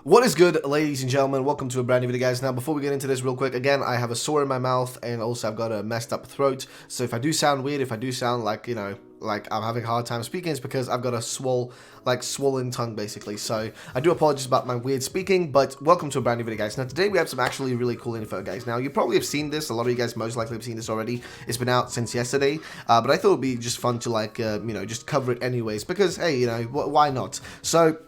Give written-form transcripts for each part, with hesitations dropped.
What is good, ladies and gentlemen? Welcome to a brand new video, guys. Now, before we get into this real quick, again, I have a sore in my mouth, and also I've got a messed up throat. So if I do sound weird, if I do sound like, like I'm having a hard time speaking, it's because I've got a swollen tongue, basically. So I do apologize about my weird speaking, but welcome to a brand new video, guys. Now, today we have some actually really cool info, guys. Now, you probably have seen this. A lot of you guys most likely have seen this already. It's been out since yesterday, but I thought it would be just fun to, just cover it anyways, because, hey, why not? So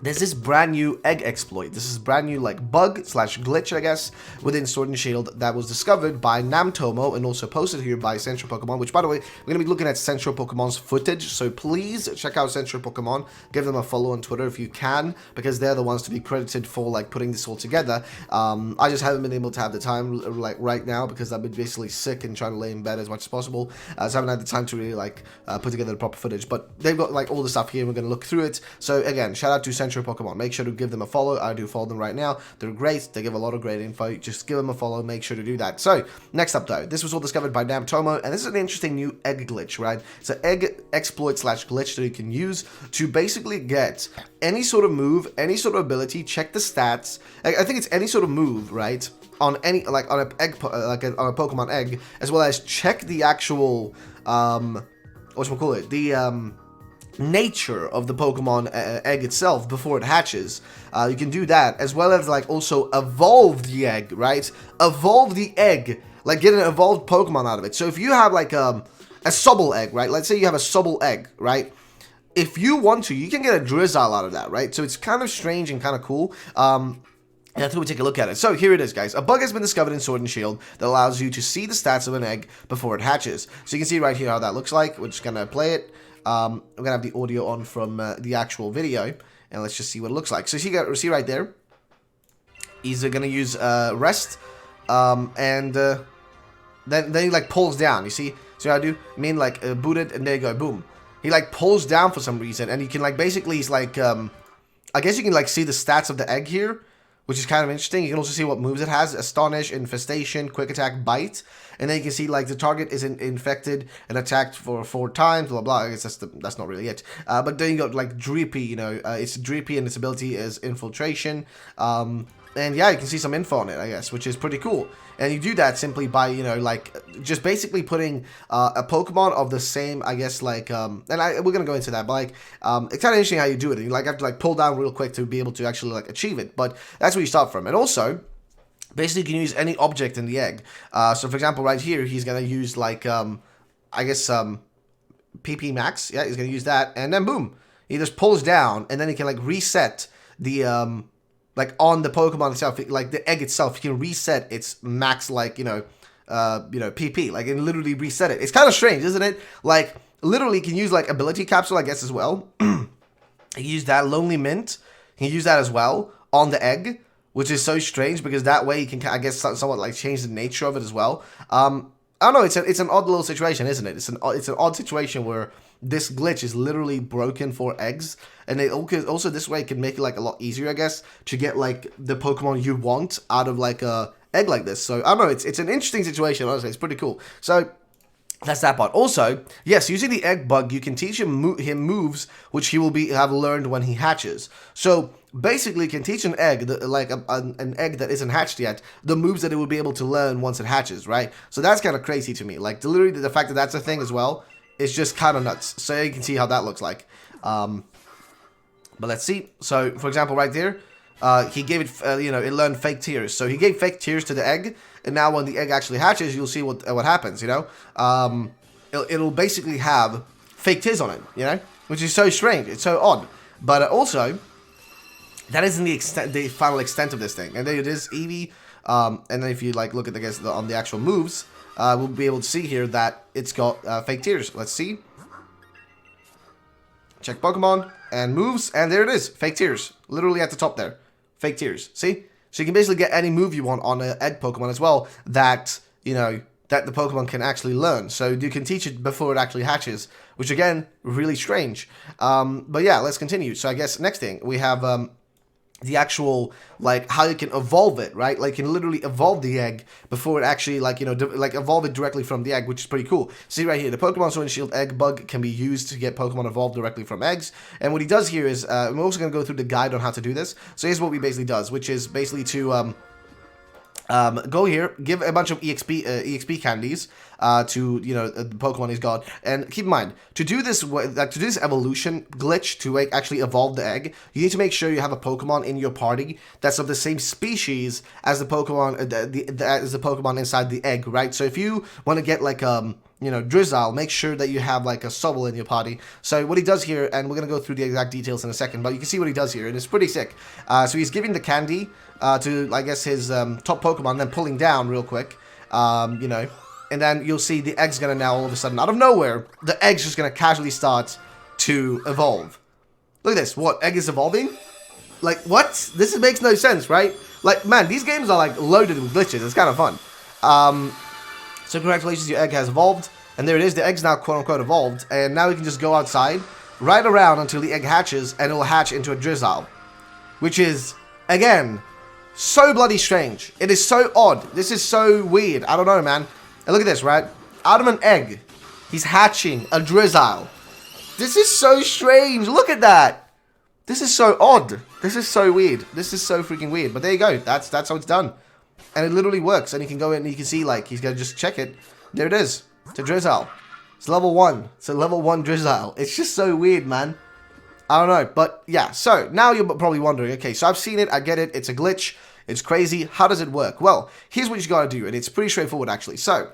there's this brand new egg exploit. This is brand new bug slash glitch, I guess, within Sword and Shield that was discovered by Namtomo and also posted here by Central Pokemon, which, by the way, we're going to be looking at Central Pokemon's footage, so please check out Central Pokemon, give them a follow on Twitter if you can, because they're the ones to be credited for putting this all together. I just haven't been able to have the time right now because I've been basically sick and trying to lay in bed as much as possible, so I haven't had the time to really put together the proper footage, but they've got all the stuff here and we're going to look through it. So again, shout out to Central Pokemon. Make sure to give them a follow. I do follow them right now. They're great. They give a lot of great info. Just give them a follow. Make sure to do that. So next up though, this was all discovered by Namtomo, and this is an interesting new egg glitch, right? It's an egg exploit slash glitch that you can use to basically get any sort of move, any sort of ability. Check the stats. I think it's any sort of move, right? On any on a egg on a Pokemon egg, as well as check the actual the nature of the Pokemon egg itself before it hatches. You can do that, as well as also evolve the egg, right? Evolve the egg, get an evolved Pokemon out of it. So if you have a Sobble egg, right? Let's say you have a Sobble egg, right? If you want to, you can get a Drizzile out of that, right? So it's kind of strange and kind of cool. And I think we take a look at it. So here it is, guys. A bug has been discovered in Sword and Shield that allows you to see the stats of an egg before it hatches. So you can see right here how that looks like. We're just gonna play it. I'm gonna have the audio on from the actual video, and let's just see what it looks like. So see right there, he's gonna use rest, and then he pulls down. You see how I do? I mean booted, and there you go, boom. He pulls down for some reason, and you can basically he's I guess you can see the stats of the egg here, which is kind of interesting. You can also see what moves it has: Astonish, Infestation, Quick Attack, Bite. And then you can see the target is infected and attacked for 4 times, blah blah. I guess that's not really it. But then you got Dreepy, it's Dreepy and its ability is Infiltration. And yeah, you can see some info on it, I guess, which is pretty cool. And you do that simply by, just basically putting a Pokemon of the same, I guess, we're going to go into that, but, it's kind of interesting how you do it. You, have to, pull down real quick to be able to actually, achieve it. But that's where you start from. And also, basically, you can use any object in the egg. So, for example, right here, he's going to use, I guess, PP Max. Yeah, he's going to use that. And then, boom, he just pulls down, and then he can, reset the, on the Pokemon itself, the egg itself, you can reset its max, PP, and literally reset it. It's kind of strange, isn't it? Literally, you can use, Ability Capsule, I guess, as well. You can use that. Lonely Mint, you can use that as well on the egg, which is so strange, because that way you can, I guess, somewhat, change the nature of it as well. I don't know, it's an odd little situation, isn't it? It's an odd situation where this glitch is literally broken for eggs, and it also this way can make it a lot easier, I guess, to get the Pokemon you want out of a egg like this. So I don't know, it's an interesting situation, honestly. It's pretty cool. So that's that part. Also, yes, using the egg bug, you can teach him moves which he will have learned when he hatches. So basically, you can teach an egg, an egg that isn't hatched yet, the moves that it will be able to learn once it hatches, right? So that's kind of crazy to me. Literally, the fact that that's a thing as well is just kind of nuts. So you can see how that looks like. But let's see. So, for example, right there, he gave it, it learned fake tears. So he gave fake tears to the egg, and now when the egg actually hatches, you'll see what happens, it'll basically have fake tears on it, which is so strange. It's so odd. But also, that isn't the final extent of this thing. And there it is, Eevee. And then if you look at on the actual moves, we'll be able to see here that it's got fake tears. Let's see. Check Pokemon and moves, and there it is, fake tears, literally at the top there, fake tears. See, so you can basically get any move you want on an egg Pokemon as well that that the Pokemon can actually learn. So you can teach it before it actually hatches, which again, really strange. But yeah, let's continue. So I guess next thing we have the actual, like, how you can evolve it, right? Like, you can literally evolve the egg before it actually, like, you know, like, evolve it directly from the egg, which is pretty cool. See right here, the Pokemon Sword and Shield egg bug can be used to get Pokemon evolved directly from eggs. And what he does here is, we're also going to go through the guide on how to do this. So here's what we basically does, which is basically to, go here, give a bunch of EXP candies to, you know, the Pokemon he's got, and keep in mind, to do this evolution glitch, to actually evolve the egg, you need to make sure you have a Pokemon in your party that's of the same species as the Pokemon as the Pokemon inside the egg, right? So if you want to get like you know, Drizzle, make sure that you have like a Sobble in your party. So what he does here, and we're going to go through the exact details in a second, but you can see what he does here, and it's pretty sick. So he's giving the candy to, I guess, his top Pokemon, then pulling down real quick, you know, and then you'll see the egg's going to now, all of a sudden, out of nowhere, the egg's just going to casually start to evolve. Look at this. What? Egg is evolving? Like, what? This makes no sense, right? Like, man, these games are, like, loaded with glitches. It's kind of fun. So congratulations, your egg has evolved. And there it is, the egg's now quote-unquote evolved. And now we can just go outside, right around until the egg hatches, and it will hatch into a Drizzle. Which is, again, so bloody strange. It is so odd. This is so weird. I don't know, man. And look at this, right? Out of an egg, he's hatching a Drizzle. This is so strange. Look at that. This is so odd. This is so weird. This is so freaking weird. But there you go. That's how it's done. And it literally works. And you can go in and you can see, like, he's going to just check it. There it is. It's a Drizzle. It's level 1. It's a level 1 Drizzle. It's just so weird, man. I don't know. But, yeah. So, now you're probably wondering, okay, so I've seen it. I get it. It's a glitch. It's crazy. How does it work? Well, here's what you got to do. And it's pretty straightforward, actually. So,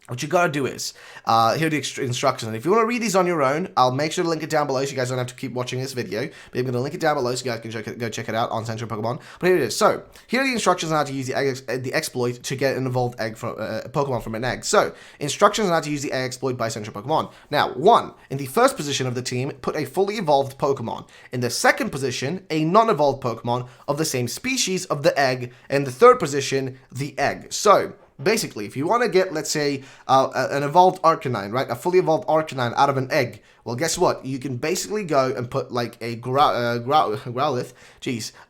what you gotta do is, here are the instructions, and if you want to read these on your own, I'll make sure to link it down below so you guys don't have to keep watching this video, but I'm going to link it down below so you guys can go check it out on Central Pokemon. But here it is. So, here are the instructions on how to use the exploit to get an evolved egg from Pokemon from an egg. So, instructions on how to use the egg exploit by Central Pokemon. Now, 1. In the first position of the team, put a fully evolved Pokemon. In the second position, a non-evolved Pokemon of the same species of the egg. And in the third position, the egg. So, basically, if you want to get, let's say, an evolved Arcanine, right? A fully evolved Arcanine out of an egg. Well, guess what? You can basically go and put, like, a Growlithe,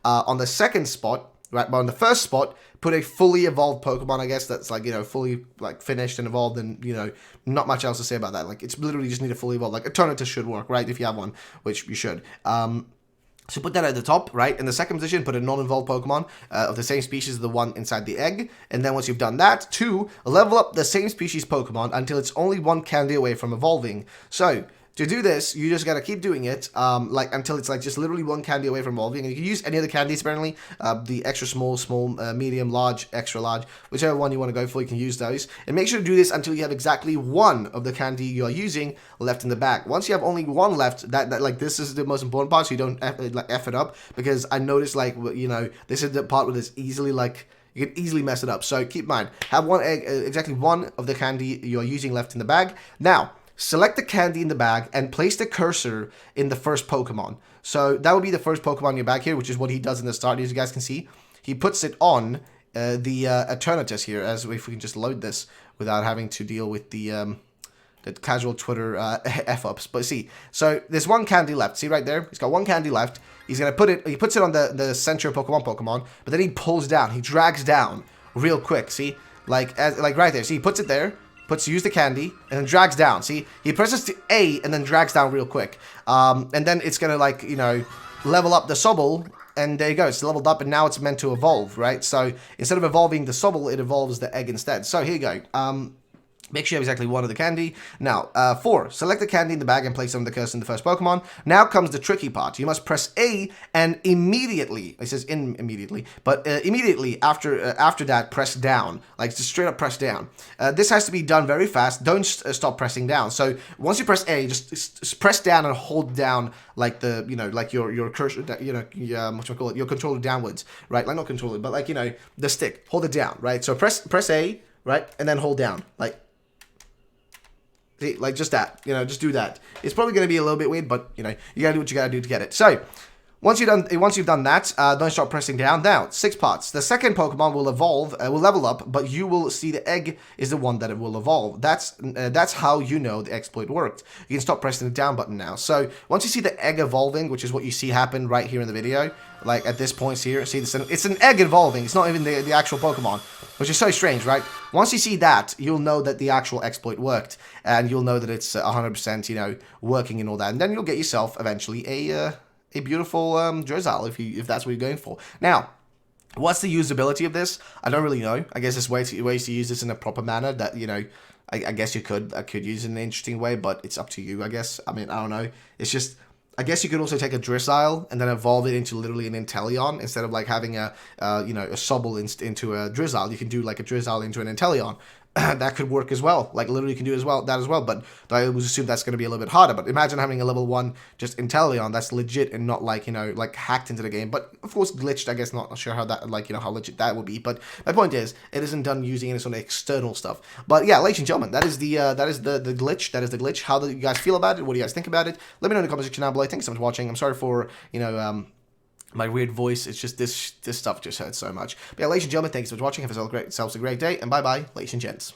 on the second spot, right? But on the first spot, put a fully evolved Pokemon, I guess, that's, like, you know, fully, like, finished and evolved, and, you know, not much else to say about that. Like, it's literally just need a fully evolved. Like, Eternatus should work, right? If you have one, which you should. So put that at the top, right? In the second position, put a non-evolved Pokemon of the same species as the one inside the egg. And then once you've done that, 2, level up the same species Pokemon until it's only one candy away from evolving. So, to do this, you just gotta keep doing it, like, until it's, like, just literally one candy away from evolving. And you can use any of the candies, apparently. The extra small, medium, large, extra large. Whichever one you want to go for, you can use those. And make sure to do this until you have exactly one of the candy you are using left in the bag. Once you have only one left, that like, this is the most important part, so you don't F it up. Because I noticed, like, you know, this is the part where it's easily, like, you can easily mess it up. So keep in mind, have one egg, exactly one of the candy you're using left in the bag. Now, select the candy in the bag and place the cursor in the first Pokemon. So that would be the first Pokemon in your bag here, which is what he does in the start, as you guys can see. He puts it on the Eternatus here, as if we can just load this without having to deal with the casual Twitter F-ups. But see, so there's one candy left. See right there? He's got one candy left. He's going to put it, he puts it on the center Pokemon, but then he pulls down. He drags down real quick, see? Like right there. See, he puts it there. Use the candy, and then drags down. See, he presses the A and then drags down real quick. And then it's gonna, like, you know, level up the Sobble, and there you go. It's leveled up, and now it's meant to evolve, right? So instead of evolving the Sobble, it evolves the egg instead. So here you go. Make sure you have exactly one of the candy. Now, 4. Select the candy in the bag and place it on the cursor in the first Pokemon. Now comes the tricky part. You must press A and immediately, it says immediately, but immediately after that, press down. Like, just straight up press down. This has to be done very fast. Don't stop pressing down. So, once you press A, just press down and hold down, like, the, you know, like your cursor, you know, what you call it, your controller downwards, right? Like, not controller, but, like, you know, the stick. Hold it down, right? So, press A, right? And then hold down, like, like, just that, you know, just do that. It's probably going to be a little bit weird, but, you know, you got to do what you got to do to get it. So, Once you've done that, don't start pressing down. Now, 6 parts. The second Pokemon will evolve, will level up, but you will see the egg is the one that it will evolve. That's how you know the exploit worked. You can stop pressing the down button now. So once you see the egg evolving, which is what you see happen right here in the video, like at this point here, see this? It's an egg evolving. It's not even the actual Pokemon, which is so strange, right? Once you see that, you'll know that the actual exploit worked, and you'll know that it's 100%, you know, working and all that, and then you'll get yourself eventually a beautiful Drizzle if that's what you're going for. Now, what's the usability of this? I don't really know. I guess there's ways to use this in a proper manner that, you know, I guess I could use it in an interesting way, but it's up to you, I guess. I mean, I don't know. It's just, I guess you could also take a Drizzle and then evolve it into literally an Inteleon instead of like having a you know, a Sobble into a Drizzle. You can do like a Drizzle into an Inteleon. That could work as well. Like literally you can do that as well. But I would assume that's going to be a little bit harder. But imagine having a level 1 just Inteleon that's legit and not like, you know, like hacked into the game. But of course glitched. I guess not sure how that, like, you know, how legit that would be. But my point is, it isn't done using any sort of external stuff. But yeah, ladies and gentlemen, that is the glitch. That is the glitch. How do you guys feel about it? What do you guys think about it? Let me know in the comment section down below. Thanks so much for watching. I'm sorry for, you know, my weird voice. It's just this stuff just hurts so much. But yeah, ladies and gentlemen, thanks so much for watching. Have yourselves a great day, and bye bye, ladies and gents.